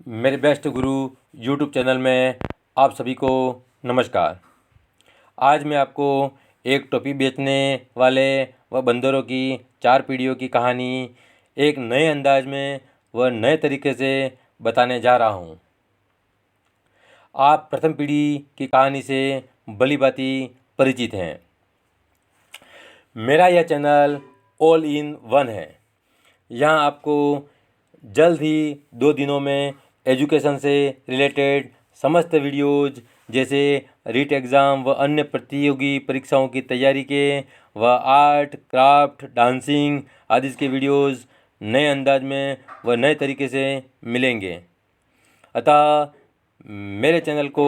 मेरे बेस्ट गुरु YouTube channel में आप सभी को नमस्कार। आज मैं आपको एक टोपी बेचने वाले व बंदरों की 4 पीढ़ियों की कहानी एक नए अंदाज में व नए तरीके से बताने जा रहा हूँ। आप प्रथम पीढ़ी की कहानी से भली-भांति परिचित हैं। मेरा यह चैनल ऑल इन वन है। यहाँ आपको जल्द ही 2 दिनों में एजुकेशन से रिलेटेड समस्त वीडियोज़ जैसे रीट एग्ज़ाम व अन्य प्रतियोगी परीक्षाओं की तैयारी के व आर्ट, क्राफ्ट, डांसिंग आदि के वीडियोज़ नए अंदाज में व नए तरीके से मिलेंगे। अतः मेरे चैनल को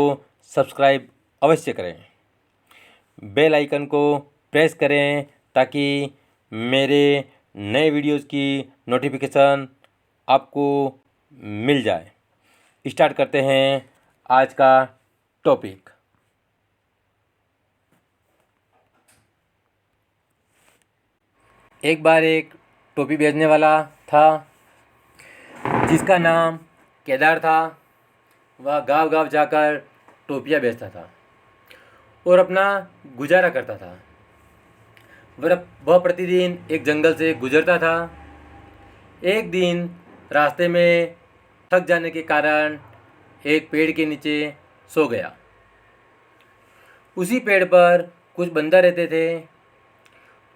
सब्सक्राइब अवश्य करें, बेल आइकन को प्रेस करें ताकि मेरे नए वीडियोज़ की नोटिफिकेशन आपको मिल जाए। स्टार्ट करते हैं आज का टॉपिक। एक बार एक टोपी बेचने वाला था जिसका नाम केदार था। वह गांव-गांव जाकर टोपियाँ बेचता था और अपना गुजारा करता था। वह प्रतिदिन एक जंगल से गुजरता था। एक दिन रास्ते में थक जाने के कारण एक पेड़ के नीचे सो गया। उसी पेड़ पर कुछ बंदर रहते थे।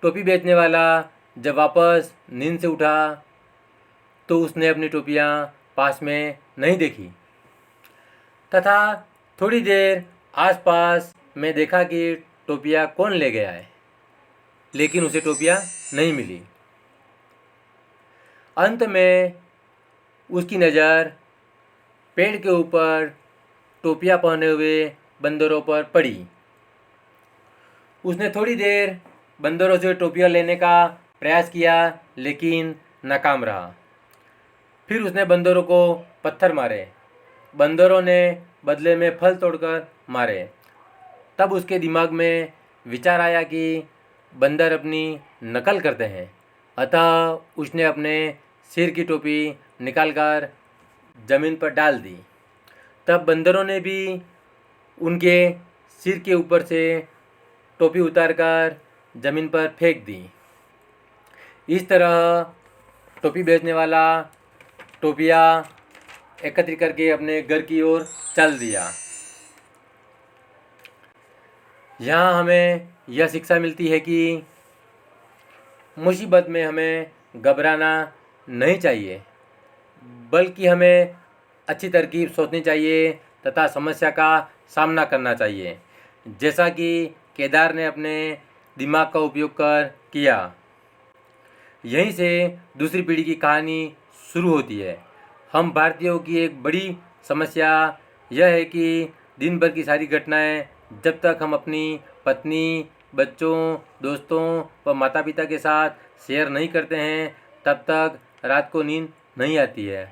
टोपी बेचने वाला जब वापस नींद से उठा तो उसने अपनी टोपियाँ पास में नहीं देखी तथा थोड़ी देर आसपास में देखा कि टोपियाँ कौन ले गया है, लेकिन उसे टोपियाँ नहीं मिली। अंत में उसकी नज़र पेड़ के ऊपर टोपियाँ पहने हुए बंदरों पर पड़ी। उसने थोड़ी देर बंदरों से टोपियाँ लेने का प्रयास किया, लेकिन नाकाम रहा। फिर उसने बंदरों को पत्थर मारे। बंदरों ने बदले में फल तोड़कर मारे। तब उसके दिमाग में विचार आया कि बंदर अपनी नकल करते हैं। अतः उसने अपने सिर की टोपी निकालकर ज़मीन पर डाल दी। तब बंदरों ने भी उनके सिर के ऊपर से टोपी उतारकर ज़मीन पर फेंक दी। इस तरह टोपी बेचने वाला टोपियाँ एकत्रित करके अपने घर की ओर चल दिया। यहाँ हमें यह शिक्षा मिलती है कि मुसीबत में हमें घबराना नहीं चाहिए, बल्कि हमें अच्छी तरकीब सोचनी चाहिए तथा समस्या का सामना करना चाहिए, जैसा कि केदार ने अपने दिमाग का उपयोग कर किया। यहीं से दूसरी पीढ़ी की कहानी शुरू होती है। हम भारतीयों की एक बड़ी समस्या यह है कि दिन भर की सारी घटनाएं जब तक हम अपनी पत्नी, बच्चों, दोस्तों व माता पिता के साथ शेयर नहीं करते हैं, तब तक रात को नींद नहीं आती है।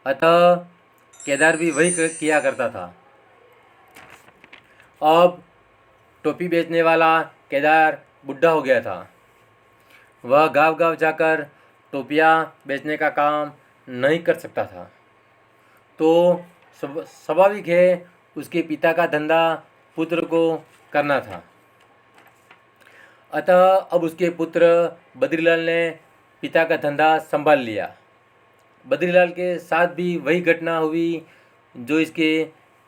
अतः केदार भी वही किया करता था। अब टोपी बेचने वाला केदार बुढ़ा हो गया था। वह गांव-गांव जाकर टोपियाँ बेचने का काम नहीं कर सकता था। तो स्वाभाविक है उसके पिता का धंधा पुत्र को करना था। अतः अब उसके पुत्र बद्रीलाल ने पिता का धंधा संभाल लिया। बद्रीलाल के साथ भी वही घटना हुई जो इसके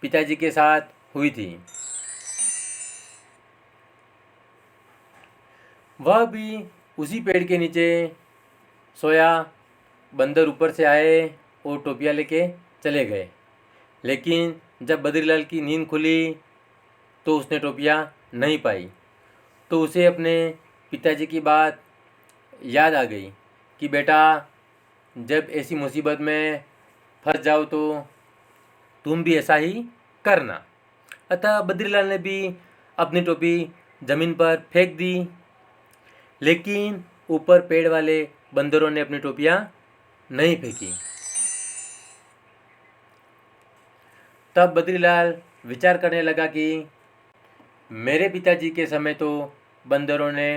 पिताजी के साथ हुई थी। वह भी उसी पेड़ के नीचे सोया। बंदर ऊपर से आए और टोपियाँ लेके चले गए, लेकिन जब बद्रीलाल की नींद खुली तो उसने टोपियाँ नहीं पाई। तो उसे अपने पिताजी की बात याद आ गई कि बेटा, जब ऐसी मुसीबत में फंस जाओ तो तुम भी ऐसा ही करना। अतः बद्रीलाल ने भी अपनी टोपी ज़मीन पर फेंक दी, लेकिन ऊपर पेड़ वाले बंदरों ने अपनी टोपियाँ नहीं फेंकी। तब बद्रीलाल विचार करने लगा कि मेरे पिताजी के समय तो बंदरों ने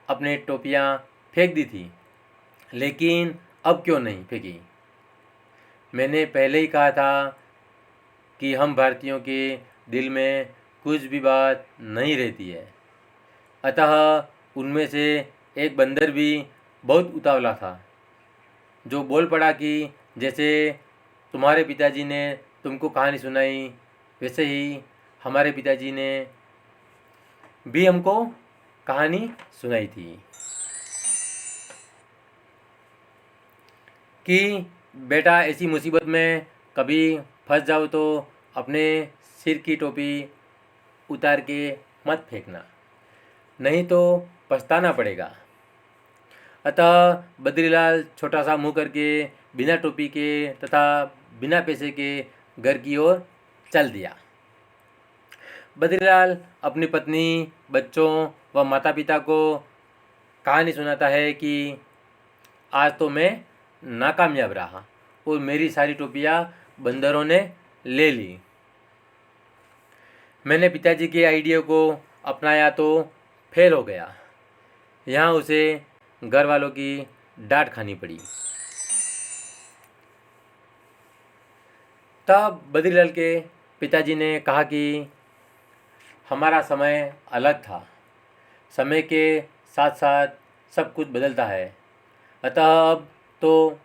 अपनी टोपियाँ फेंक दी थी, लेकिन अब क्यों नहीं फेंकी। मैंने पहले ही कहा था कि हम भारतीयों के दिल में कुछ भी बात नहीं रहती है। अतः उनमें से एक बंदर भी बहुत उतावला था, जो बोल पड़ा कि जैसे तुम्हारे पिताजी ने तुमको कहानी सुनाई, वैसे ही हमारे पिताजी ने भी हमको कहानी सुनाई थी कि बेटा ऐसी मुसीबत में कभी फंस जाओ तो अपने सिर की टोपी उतार के मत फेंकना, नहीं तो पछताना पड़ेगा। अतः बद्रीलाल छोटा सा मुंह करके बिना टोपी के तथा बिना पैसे के घर की ओर चल दिया। बद्रीलाल अपनी पत्नी, बच्चों व माता पिता को कहानी सुनाता है कि आज तो मैं नाकामयाब रहा और मेरी सारी टोपियाँ बंदरों ने ले ली। मैंने पिताजी के आइडिया को अपनाया तो फेल हो गया। यहाँ उसे घर वालों की डांट खानी पड़ी। तब बद्रीलाल के पिताजी ने कहा कि हमारा समय अलग था, समय के साथ साथ सब कुछ बदलता है। अतः अब तो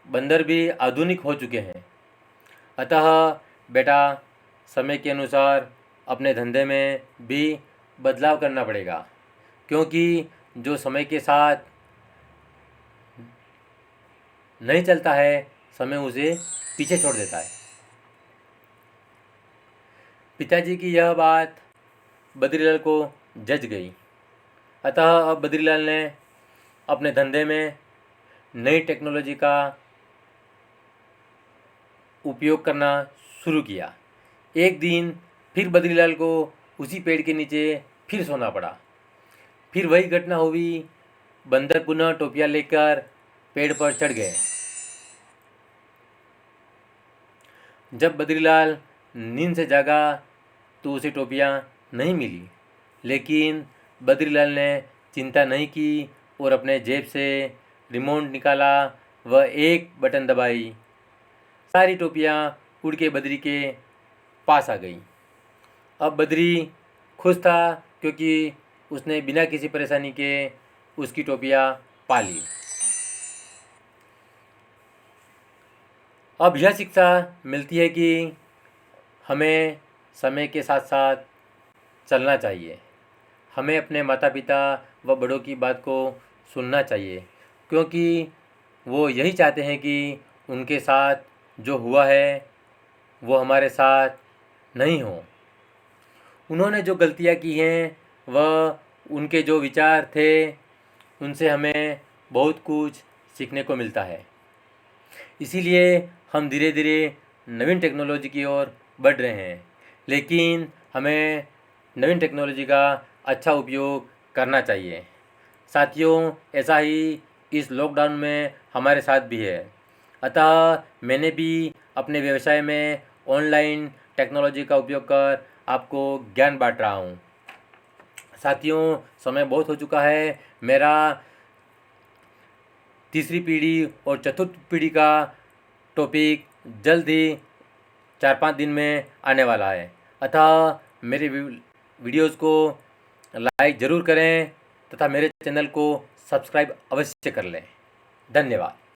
बंदर भी आधुनिक हो चुके हैं। अतः बेटा समय के अनुसार अपने धंधे में भी बदलाव करना पड़ेगा, क्योंकि जो समय के साथ नहीं चलता है, समय उसे पीछे छोड़ देता है। पिताजी की यह बात बद्रीलाल को जच गई। अतः अब बद्रीलाल ने अपने धंधे में नई टेक्नोलॉजी का उपयोग करना शुरू किया। एक दिन फिर बद्रीलाल को उसी पेड़ के नीचे फिर सोना पड़ा। फिर वही घटना हुई। बंदर पुनः टोपियाँ लेकर पेड़ पर चढ़ गए। जब बद्रीलाल नींद से जागा तो उसे टोपियाँ नहीं मिली, लेकिन बद्रीलाल ने चिंता नहीं की और अपने जेब से रिमोट निकाला व एक बटन दबाई। सारी टोपियाँ उड़ के बद्री के पास आ गई। अब बद्री खुश था, क्योंकि उसने बिना किसी परेशानी के उसकी टोपियाँ पा ली। अब यह शिक्षा मिलती है कि हमें समय के साथ साथ चलना चाहिए। हमें अपने माता पिता व बड़ों की बात को सुनना चाहिए, क्योंकि वो यही चाहते हैं कि उनके साथ जो हुआ है वो हमारे साथ नहीं हो। उन्होंने जो गलतियाँ की हैं वह उनके जो विचार थे उनसे हमें बहुत कुछ सीखने को मिलता है। इसीलिए हम धीरे धीरे नवीन टेक्नोलॉजी की ओर बढ़ रहे हैं, लेकिन हमें नवीन टेक्नोलॉजी का अच्छा उपयोग करना चाहिए। साथियों, ऐसा ही इस लॉकडाउन में हमारे साथ भी है। अतः मैंने भी अपने व्यवसाय में ऑनलाइन टेक्नोलॉजी का उपयोग कर आपको ज्ञान बांट रहा हूँ। साथियों, समय बहुत हो चुका है। मेरा तीसरी पीढ़ी और चतुर्थ पीढ़ी का टॉपिक जल्द ही 4-5 दिन में आने वाला है। अतः मेरे वीडियोज़ को लाइक ज़रूर करें तथा मेरे चैनल को सब्सक्राइब अवश्य कर लें। धन्यवाद।